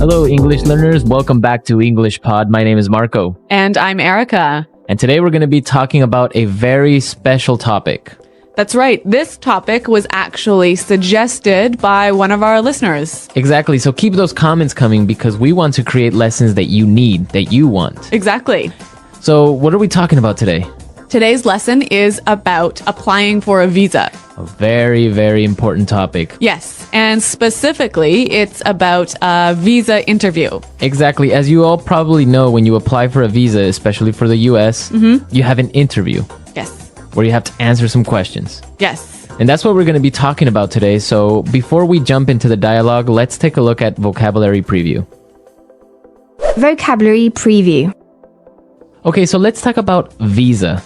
Hello, English learners. Welcome back to English Pod. My name is Marco. And I'm Erica. And today we're going to be talking about a very special topic. That's right. This topic was actually suggested by one of our listeners. Exactly. So keep those comments coming because we want to create lessons that you need, that you want. Exactly. So what are we talking about today? Today's lesson is about applying for a visa. A very, very important topic. Yes. And specifically, it's about a visa interview. Exactly. As you all probably know, when you apply for a visa, especially for the US, you have an interview. Yes. Where you have to answer some questions. Yes. And that's what we're going to be talking about today. So before we jump into the dialogue, let's take a look at vocabulary preview. Vocabulary preview. Okay, so let's talk about visa.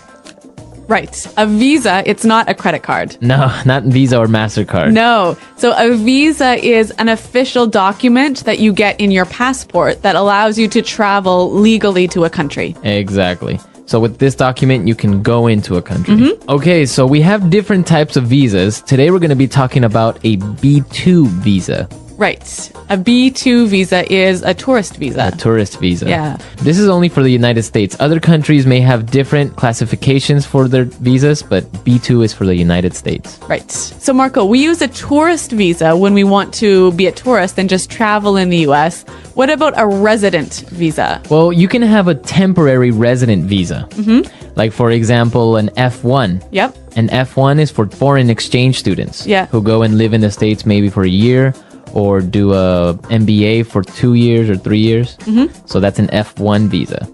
Right. A visa, it's not a credit card. No, not Visa or MasterCard. No. So a visa is an official document that you get in your passport that allows you to travel legally to a country. Exactly. So with this document, you can go into a country. Okay, so we have different types of visas. Today, we're going to be talking about a B2 visa. Right. A B2 visa is a tourist visa. A tourist visa. Yeah. This is only for the United States. Other countries may have different classifications for their visas, but B2 is for the United States. Right. So, Marco, we use a tourist visa when we want to be a tourist and just travel in the US. What about a resident visa? Well, you can have a temporary resident visa. Like, for example, an F1. Yep. An F1 is for foreign exchange students who go and live in the States maybe for a year or do a MBA for 2 years or 3 years. So that's an F1 visa.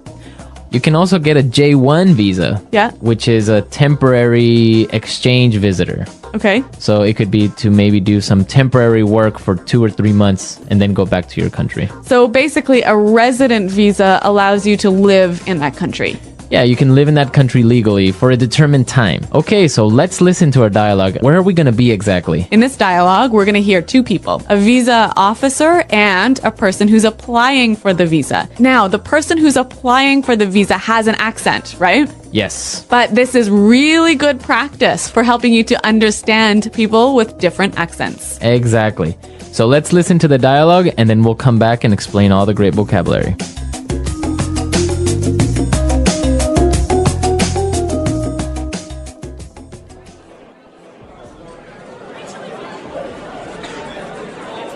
You can also get a J1 visa, which is a temporary exchange visitor. Okay. So it could be to maybe do some temporary work for 2 or 3 months and then go back to your country. So basically, a resident visa allows you to live in that country. Yeah, you can live in that country legally for a determined time. Okay, so let's listen to our dialogue. Where are we going to be exactly? In this dialogue, we're going to hear two people, a visa officer and a person who's applying for the visa. Now, the person who's applying for the visa has an accent, right? Yes. But this is really good practice for helping you to understand people with different accents. Exactly. So let's listen to the dialogue and then we'll come back and explain all the great vocabulary.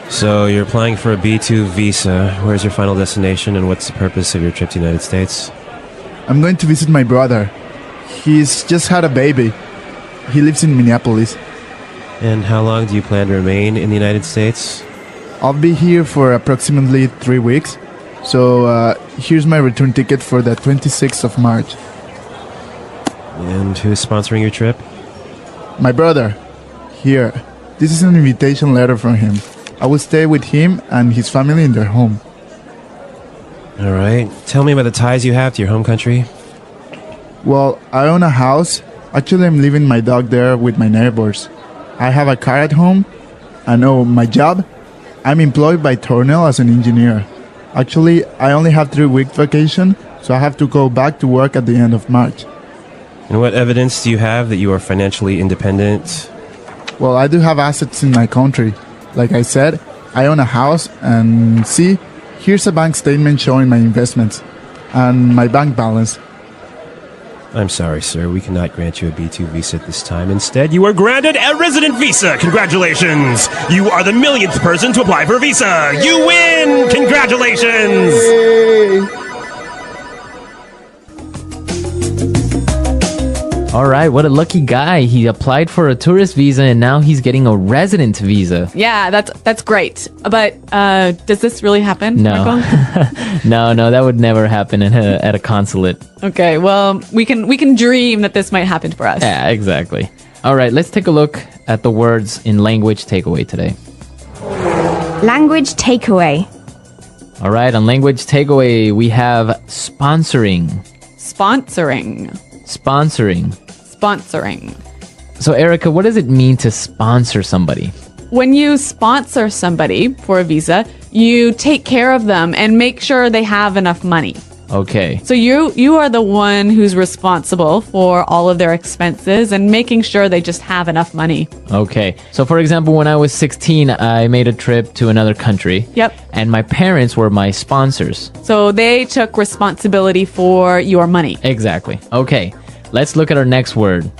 So you're applying for a B2 visa. Where's your final destination and what's the purpose of your trip to the United States? I'm going to visit my brother. He's just had a baby. He lives in Minneapolis. And how long do you plan to remain in the United States? I'll be here for approximately 3 weeks. So here's my return ticket for the 26th of March. And who's sponsoring your trip? My brother. Here. This is an invitation letter from him. I will stay with him and his family in their home. All right. Tell me about the ties you have to your home country. Well, I own a house. Actually, I'm leaving my dog there with my neighbors. I have a car at home. And my job? I'm employed by Tornell as an engineer. Actually, I only have 3 weeks vacation, so I have to go back to work at the end of March. And what evidence do you have that you are financially independent? Well, I do have assets in my country. Like I said, I own a house and see, here's a bank statement showing my investments and my bank balance. I'm sorry, sir. We cannot grant you a B2 visa at this time. Instead, you are granted a resident visa. Congratulations! You are the millionth person to apply for a visa. You win! Congratulations! Yay! All right, what a lucky guy. He applied for a tourist visa and now he's getting a resident visa. Yeah, that's great. But does this really happen, No. Marco? No, that would never happen at a consulate. Okay, well, we can dream that this might happen for us. Yeah, exactly. All right, let's take a look at the words in language takeaway today. Language takeaway. All right, on language takeaway, we have sponsoring. Sponsoring. Sponsoring. Sponsoring. So, Erica, what does it mean to sponsor somebody? When you sponsor somebody for a visa, you take care of them and make sure they have enough money. Okay. So you are the one who's responsible for all of their expenses and making sure they just have enough money. Okay. So for example, when I was 16, I made a trip to another country. Yep. And my parents were my sponsors. So they took responsibility for your money. Exactly. Okay. Let's look at our next word.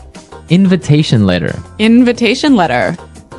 Invitation letter. Invitation letter.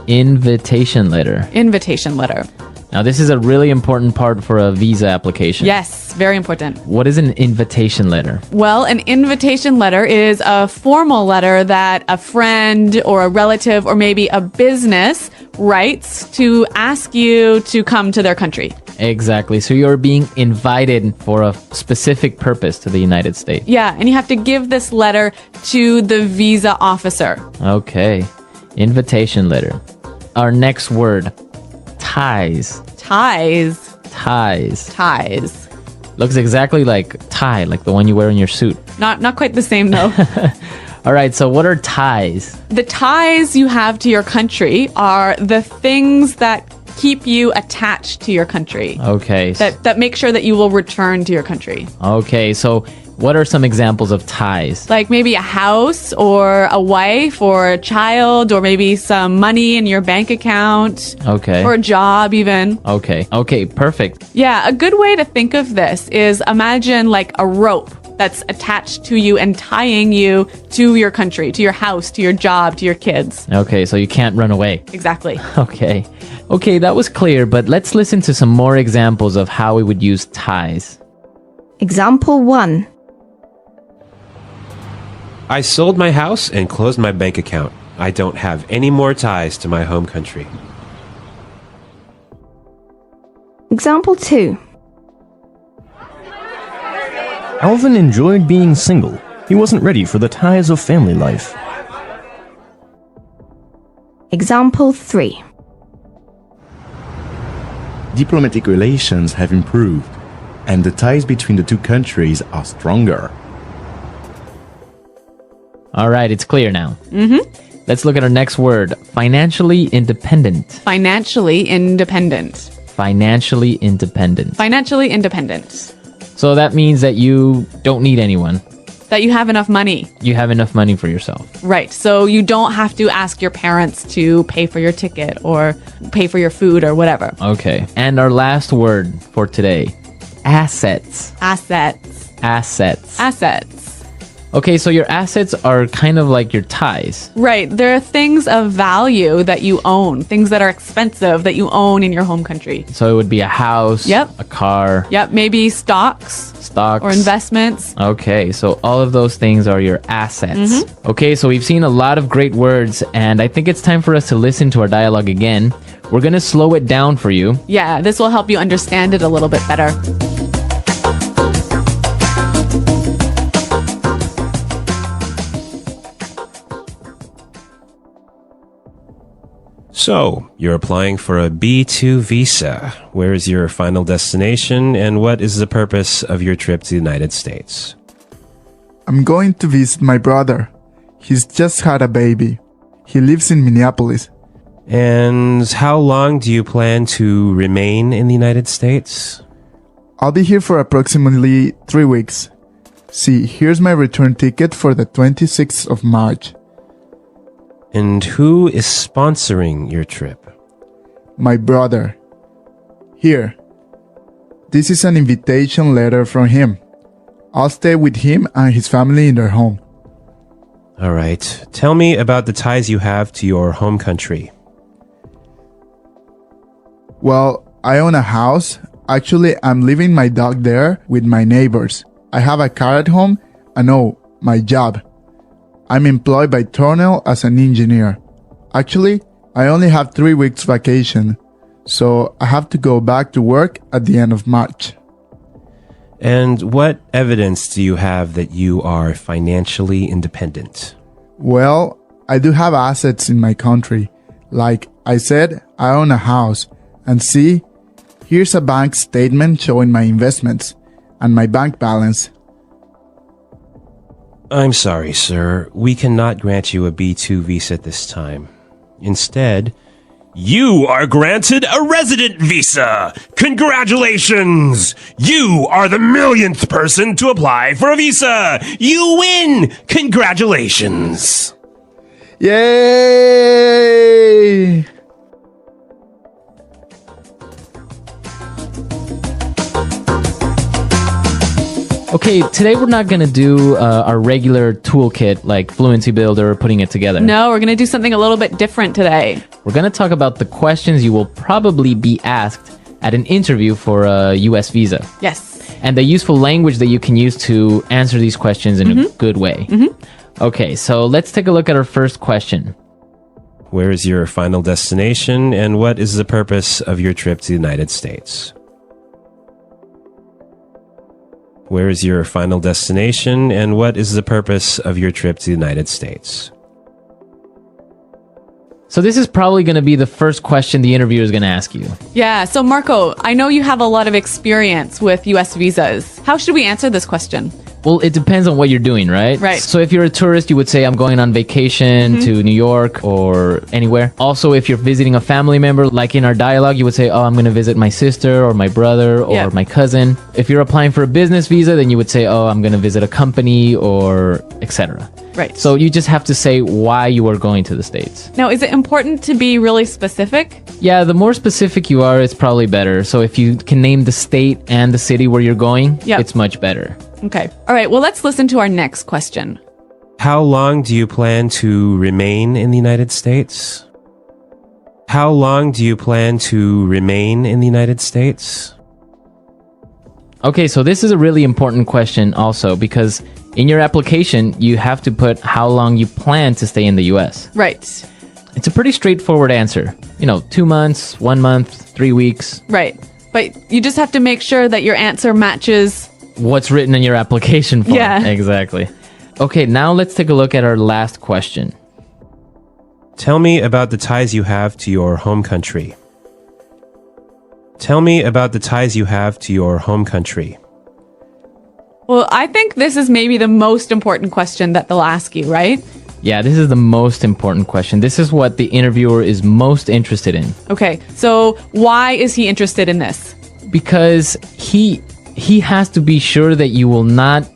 Invitation letter. Invitation letter. Now, this is a really important part for a visa application. Yes, very important. What is an invitation letter? Well, an invitation letter is a formal letter that a friend or a relative or maybe a business writes to ask you to come to their country. Exactly. So you're being invited for a specific purpose to the United States. Yeah, and you have to give this letter to the visa officer. Okay. Invitation letter. Our next word. Ties. Ties. Ties. Ties. Looks exactly like tie, like the one you wear in your suit. Not quite the same though. All right, so what are ties? The ties you have to your country are the things that keep you attached to your country. Okay. That make sure that you will return to your country. Okay, so what are some examples of ties? Like maybe a house or a wife or a child or maybe some money in your bank account. Okay. Or a job even. Okay. Okay, perfect. Yeah, a good way to think of this is imagine like a rope that's attached to you and tying you to your country, to your house, to your job, to your kids. Okay, so you can't run away. Exactly. Okay. Okay, that was clear, but let's listen to some more examples of how we would use ties. Example 1. I sold my house and closed my bank account. I don't have any more ties to my home country. Example 2. Alvin enjoyed being single. He wasn't ready for the ties of family life. Example 3. Diplomatic relations have improved, and the ties between the two countries are stronger. All right, it's clear now. Let's look at our next word. Financially independent. Financially independent. Financially independent. Financially independent. So that means that you don't need anyone. That you have enough money. You have enough money for yourself. Right. So you don't have to ask your parents to pay for your ticket or pay for your food or whatever. Okay. And our last word for today. Assets. Assets. Assets. Assets. Okay, so your assets are kind of like your ties. Right. There are things of value that you own, things that are expensive that you own in your home country. So it would be a house, Yep. a car, Yep. Maybe stocks stocks, or investments. Okay, so all of those things are your assets. Okay, so we've seen a lot of great words, and I think it's time for us to listen to our dialogue again. We're going to slow it down for you. Yeah, this will help you understand it a little bit better. So, you're applying for a B2 visa. Where is your final destination, and what is the purpose of your trip to the United States? I'm going to visit my brother. He's just had a baby. He lives in Minneapolis. And how long do you plan to remain in the United States? I'll be here for approximately 3 weeks. See, here's my return ticket for the 26th of March. And who is sponsoring your trip? My brother. Here. This is an invitation letter from him. I'll stay with him and his family in their home. All right. Tell me about the ties you have to your home country. Well, I own a house. Actually, I'm leaving my dog there with my neighbors. I have a car at home and my job. I'm employed by Tornell as an engineer. Actually, I only have 3 weeks vacation, so I have to go back to work at the end of March. And what evidence do you have that you are financially independent? Well, I do have assets in my country. Like I said, I own a house. And see, here's a bank statement showing my investments and my bank balance. I'm sorry, sir. We cannot grant you a B2 visa at this time. Instead, You are granted a resident visa. Congratulations! You are the millionth person to apply for a visa. You win! Congratulations! Yay! Okay, today we're not going to do our regular toolkit like Fluency Builder or putting it together. No, we're going to do something a little bit different today. We're going to talk about the questions you will probably be asked at an interview for a US visa. Yes. And the useful language that you can use to answer these questions in a good way. Okay, so let's take a look at our first question. Where is your final destination, and what is the purpose of your trip to the United States? Where is your final destination, and what is the purpose of your trip to the United States? So this is probably going to be the first question the interviewer is going to ask you. Yeah, so Marco, I know you have a lot of experience with US visas. How should we answer this question? Well, it depends on what you're doing, right? Right. So if you're a tourist, you would say, I'm going on vacation to New York or anywhere. Also, if you're visiting a family member, like in our dialogue, you would say, oh, I'm going to visit my sister or my brother or my cousin. If you're applying for a business visa, then you would say, oh, I'm going to visit a company or etc. Right. So you just have to say why you are going to the States. Now, is it important to be really specific? Yeah, the more specific you are, it's probably better. So if you can name the state and the city where you're going, it's much better. Okay. All right. Well, let's listen to our next question. How long do you plan to remain in the United States? How long do you plan to remain in the United States? Okay, so this is a really important question also because in your application, you have to put how long you plan to stay in the US. Right. It's a pretty straightforward answer. 2 months, 1 month, 3 weeks. Right. But you just have to make sure that your answer matches what's written in your application form. Yeah. Exactly. Okay, now let's take a look at our last question. Tell me about the ties you have to your home country. Tell me about the ties you have to your home country. Well, I think this is maybe the most important question that they'll ask you, right? Yeah, this is the most important question. This is what the interviewer is most interested in. Okay, so why is he interested in this? Because he has to be sure that you will not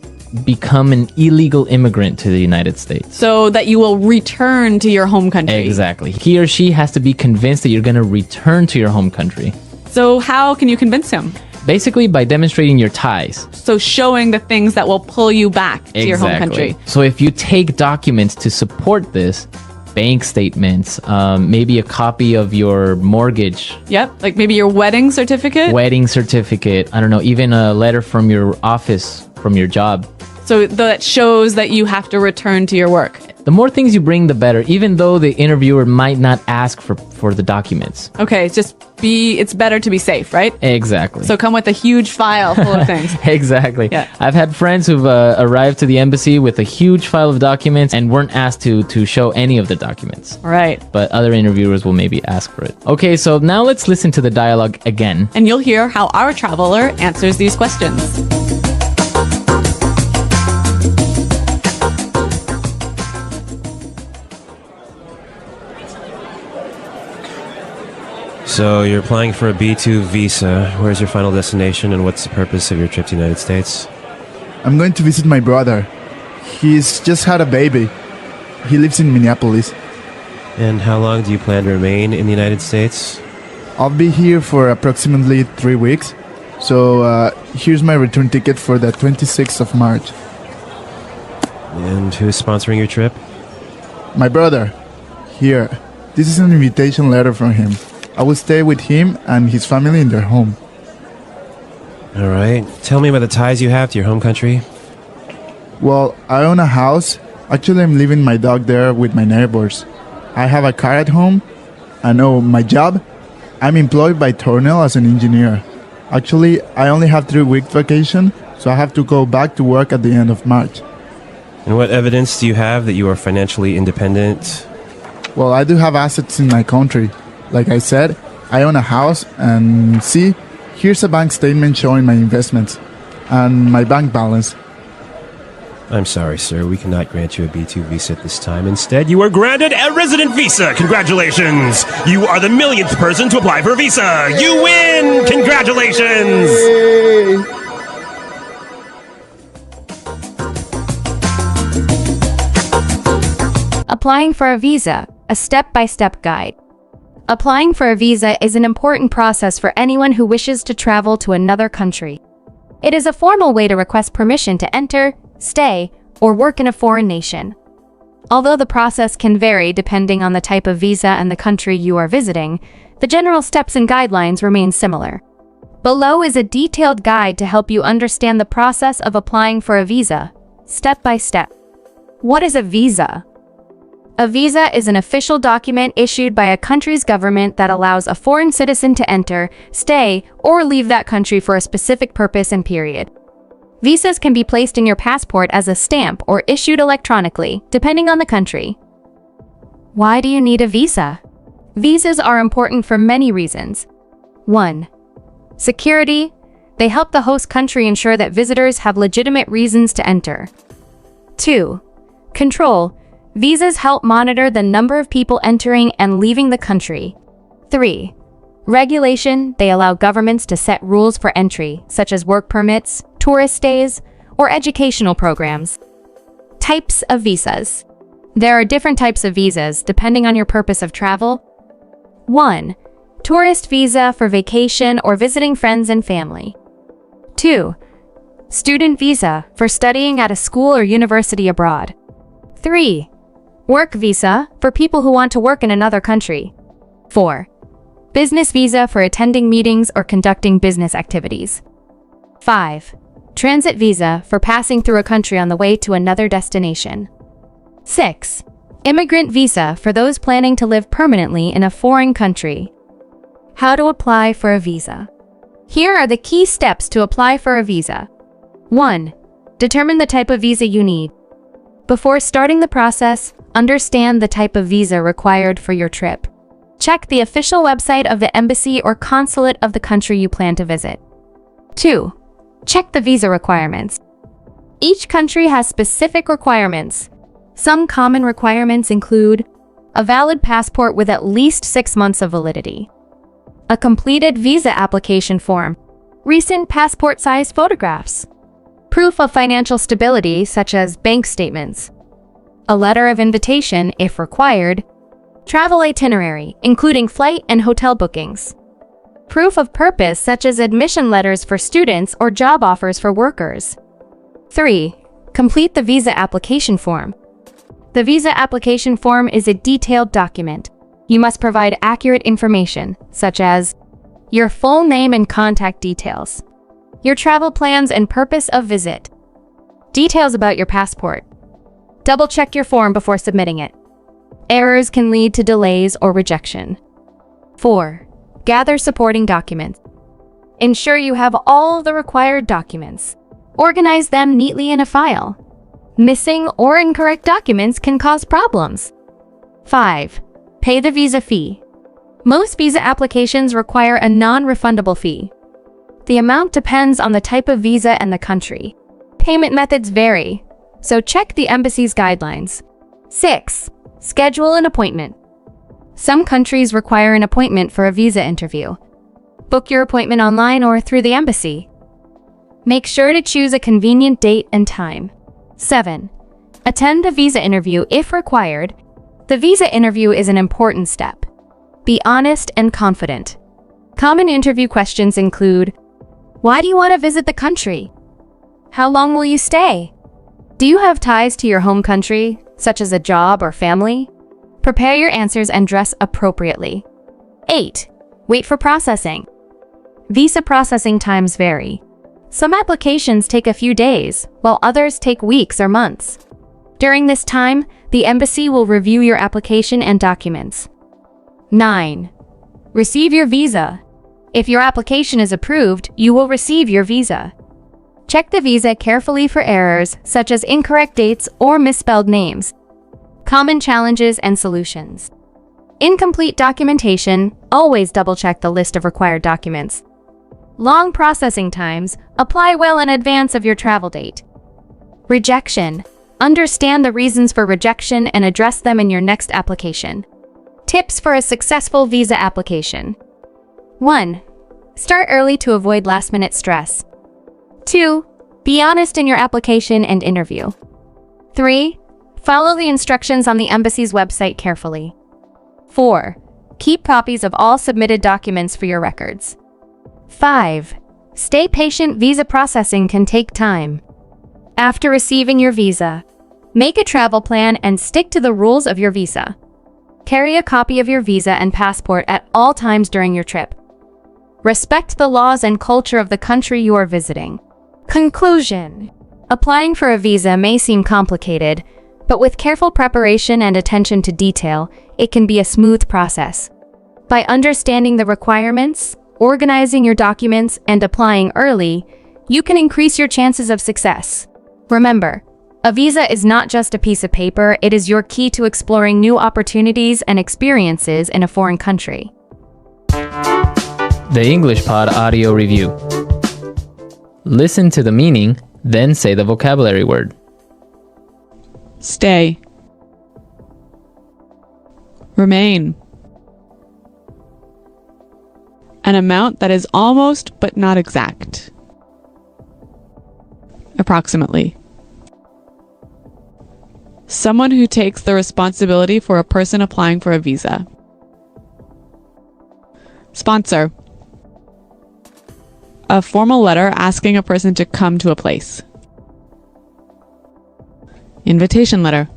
become an illegal immigrant to the United States. So that you will return to your home country. Exactly. He or she has to be convinced that you're going to return to your home country. So how can you convince him? Basically by demonstrating your ties. So showing the things that will pull you back to your home country. So if you take documents to support this, bank statements, maybe a copy of your mortgage. Yep, like maybe your wedding certificate. I don't know, even a letter from your office, from your job. So that shows that you have to return to your work. The more things you bring, the better, even though the interviewer might not ask for the documents. Okay, it's better to be safe, right? Exactly. So come with a huge file full of things. Exactly. Yeah. I've had friends who've arrived to the embassy with a huge file of documents and weren't asked to show any of the documents. Right. But other interviewers will maybe ask for it. Okay, so now let's listen to the dialogue again. And you'll hear how our traveler answers these questions. So you're applying for a B2 visa. Where's your final destination, and what's the purpose of your trip to the United States? I'm going to visit my brother. He's just had a baby. He lives in Minneapolis. And how long do you plan to remain in the United States? I'll be here for approximately 3 weeks. So here's my return ticket for the 26th of March. And who's sponsoring your trip? My brother. Here. This is an invitation letter from him. I will stay with him and his family in their home. All right. Tell me about the ties you have to your home country. Well, I own a house. Actually, I'm leaving my dog there with my neighbors. I have a car at home. I know my job. I'm employed by Tornell as an engineer. Actually, I only have 3 weeks vacation, so I have to go back to work at the end of March. And what evidence do you have that you are financially independent? Well, I do have assets in my country. Like I said, I own a house, and see, here's a bank statement showing my investments and my bank balance. I'm sorry, sir. We cannot grant you a B2 visa at this time. Instead, you are granted a resident visa. Congratulations! You are the millionth person to apply for a visa. You win! Congratulations! Applying for a visa, a step-by-step guide. Applying for a visa is an important process for anyone who wishes to travel to another country. It is a formal way to request permission to enter, stay, or work in a foreign nation. Although the process can vary depending on the type of visa and the country you are visiting, the general steps and guidelines remain similar. Below is a detailed guide to help you understand the process of applying for a visa, step by step. What is a visa? A visa is an official document issued by a country's government that allows a foreign citizen to enter, stay, or leave that country for a specific purpose and period. Visas can be placed in your passport as a stamp or issued electronically, depending on the country. Why do you need a visa? Visas are important for many reasons. 1. Security. They help the host country ensure that visitors have legitimate reasons to enter. 2. Control. Visas help monitor the number of people entering and leaving the country. 3. Regulation. They allow governments to set rules for entry, such as work permits, tourist stays, or educational programs. Types of visas. There are different types of visas depending on your purpose of travel. 1. Tourist visa for vacation or visiting friends and family. 2. Student visa for studying at a school or university abroad. 3. Work visa for people who want to work in another country. 4. Business visa for attending meetings or conducting business activities. 5. Transit visa for passing through a country on the way to another destination. 6. Immigrant visa for those planning to live permanently in a foreign country. How to apply for a visa. Here are the key steps to apply for a visa. 1. Determine the type of visa you need. Before starting the process, understand the type of visa required for your trip. Check the official website of the embassy or consulate of the country you plan to visit. 2. Check the visa requirements. Each country has specific requirements. Some common requirements include a valid passport with at least 6 months of validity, a completed visa application form, recent passport-sized photographs, proof of financial stability such as bank statements, a letter of invitation if required, travel itinerary including flight and hotel bookings, proof of purpose such as admission letters for students or job offers for workers. 3. Complete the visa application form. The visa application form is a detailed document. You must provide accurate information, such as your full name and contact details, your travel plans and purpose of visit, details about your passport. Double-check your form before submitting it. Errors can lead to delays or rejection. 4. Gather supporting documents. Ensure you have all the required documents. Organize them neatly in a file. Missing or incorrect documents can cause problems. 5. Pay the visa fee. Most visa applications require a non-refundable fee. The amount depends on the type of visa and the country. Payment methods vary, so check the embassy's guidelines. 6. Schedule an appointment. Some countries require an appointment for a visa interview. Book your appointment online or through the embassy. Make sure to choose a convenient date and time. 7. Attend a visa interview if required. The visa interview is an important step. Be honest and confident. Common interview questions include: why do you want to visit the country? How long will you stay? Do you have ties to your home country, such as a job or family? Prepare your answers and dress appropriately. 8. Wait for processing. Visa processing times vary. Some applications take a few days, while others take weeks or months. During this time, the embassy will review your application and documents. 9. Receive your visa. If your application is approved, you will receive your visa. Check the visa carefully for errors, such as incorrect dates or misspelled names. Common challenges and solutions. Incomplete documentation. Always double-check the list of required documents. Long processing times. Apply well in advance of your travel date. Rejection. Understand the reasons for rejection and address them in your next application. Tips for a successful visa application. 1. Start early to avoid last-minute stress. 2. Be honest in your application and interview. 3. Follow the instructions on the embassy's website carefully. 4. Keep copies of all submitted documents for your records. 5. Stay patient. Visa processing can take time. After receiving your visa, make a travel plan and stick to the rules of your visa. Carry a copy of your visa and passport at all times during your trip. Respect the laws and culture of the country you are visiting. Conclusion. Applying for a visa may seem complicated, but with careful preparation and attention to detail, it can be a smooth process. By understanding the requirements, organizing your documents, and applying early, you can increase your chances of success. Remember, a visa is not just a piece of paper, it is your key to exploring new opportunities and experiences in a foreign country. The English Pod Audio Review. Listen to the meaning, then say the vocabulary word. Stay. Remain. An amount that is almost but not exact. Approximately. Someone who takes the responsibility for a person applying for a visa. Sponsor. A formal letter asking a person to come to a place. Invitation letter.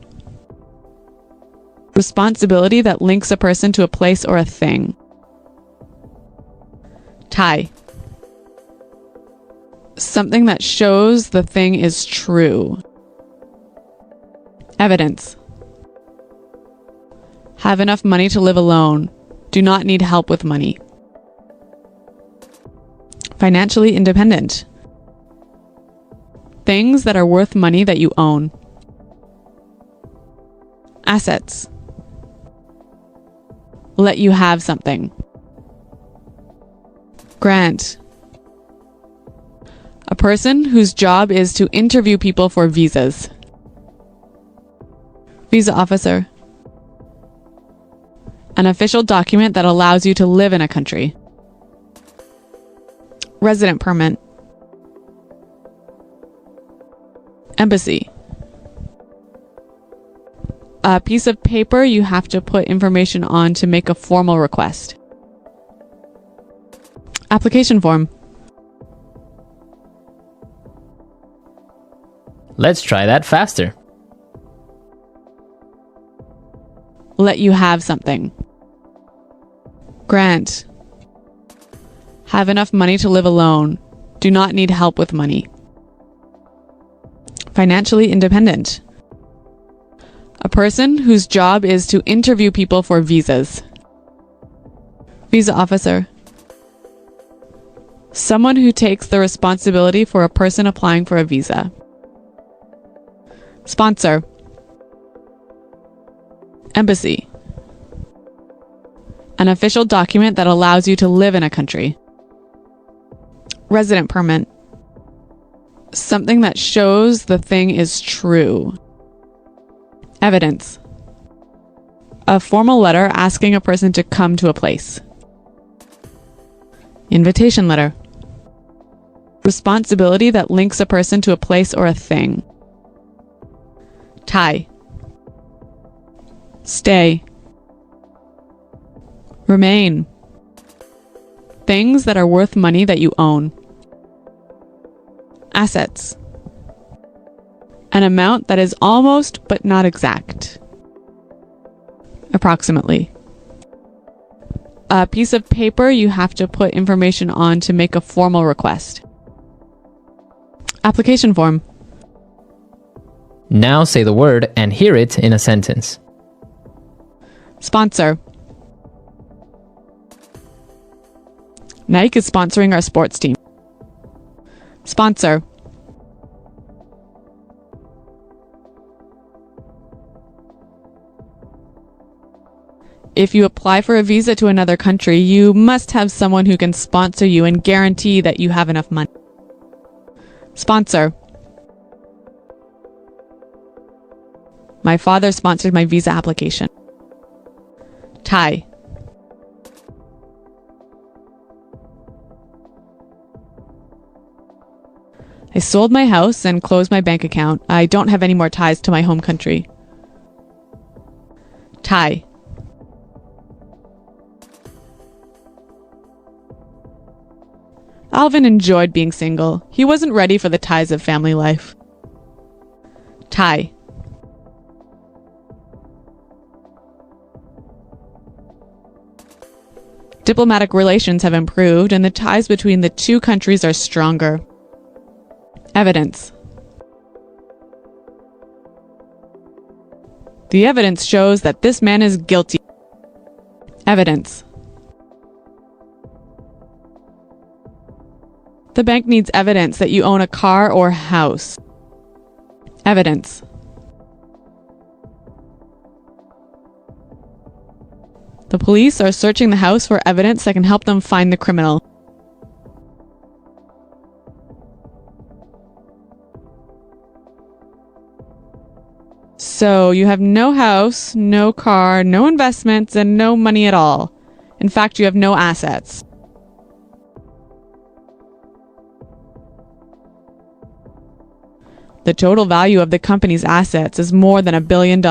Responsibility that links a person to a place or a thing. Tie. Something that shows the thing is true. Evidence. Have enough money to live alone. Do not need help with money. Financially independent. Things that are worth money that you own. Assets. Let you have something. Grant. A person whose job is to interview people for visas. Visa officer. An official document that allows you to live in a country. Resident permit. Embassy. A piece of paper you have to put information on to make a formal request. Application form. Let's try that faster. Let you have something. Grant. Have enough money to live alone. Do not need help with money. Financially independent. A person whose job is to interview people for visas. Visa officer. Someone who takes the responsibility for a person applying for a visa. Sponsor. Embassy. An official document that allows you to live in a country. Resident permit. Something that shows the thing is true. Evidence. A formal letter asking a person to come to a place. Invitation letter. Responsibility that links a person to a place or a thing. Tie. Stay. Remain. Things that are worth money that you own. Assets. An amount that is almost but not exact. Approximately. A piece of paper you have to put information on to make a formal request. Application form. Now say the word and hear it in a sentence. Sponsor. Nike is sponsoring our sports team. Sponsor. If you apply for a visa to another country, you must have someone who can sponsor you and guarantee that you have enough money. Sponsor. My father sponsored my visa application. Tie. I sold my house and closed my bank account. I don't have any more ties to my home country. Tie. Alvin enjoyed being single. He wasn't ready for the ties of family life. Tie. Diplomatic relations have improved and the ties between the two countries are stronger. Evidence. The evidence shows that this man is guilty. Evidence. The bank needs evidence that you own a car or house. Evidence. The police are searching the house for evidence that can help them find the criminal. So you have no house, no car, no investments, and no money at all. In fact, you have no assets. The total value of the company's assets is more than $1 billion.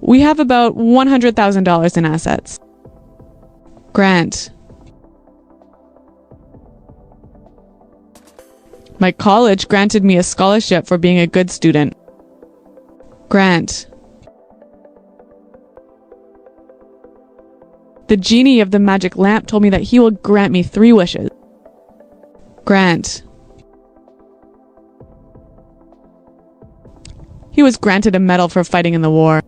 We have about $100,000 in assets. Grant. My college granted me a scholarship for being a good student. Grant. The genie of the magic lamp told me that he will grant me 3 wishes. Grant. He was granted a medal for fighting in the war.